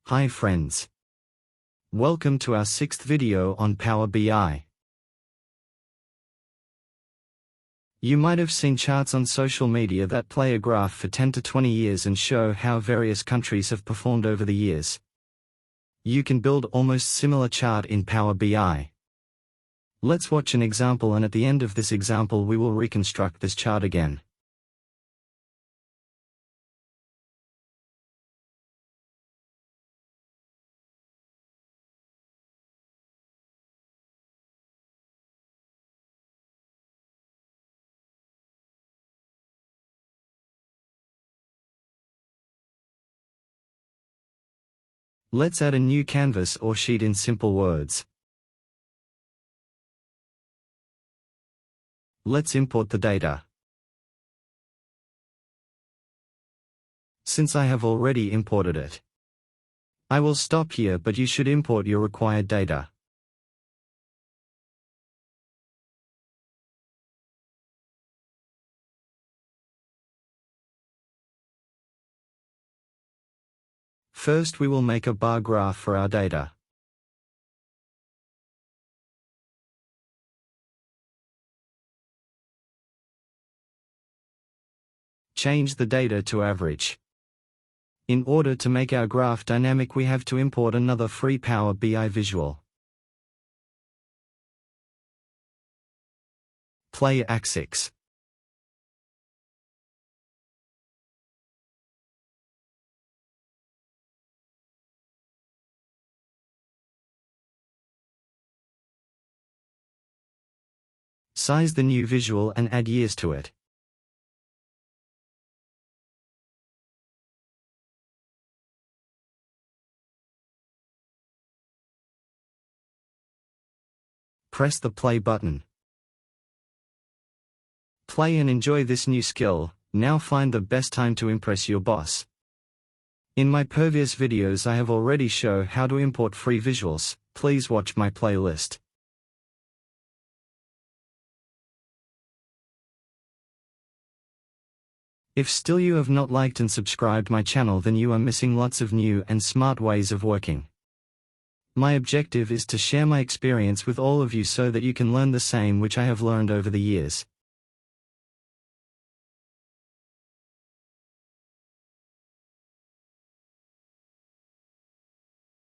Hi friends. Welcome to our 6th video on Power BI. You might have seen charts on social media that play a graph for 10 to 20 years and show how various countries have performed over the years. You can build almost similar chart in Power BI. Let's watch an example, and at the end of this example we will reconstruct this chart again. Let's add a new canvas or sheet in simple words. Let's import the data. Since I have already imported it, I will stop here, but you should import your required data. First we will make a bar graph for our data. Change the data to average. In order to make our graph dynamic, we have to import another free Power BI visual. Play axis. Size the new visual and add years to it. Press the play button. Play and enjoy this new skill. Now find the best time to impress your boss. In my previous videos I have already shown how to import free visuals. Please watch my playlist. If still you have not liked and subscribed my channel, then you are missing lots of new and smart ways of working. My objective is to share my experience with all of you so that you can learn the same which I have learned over the years.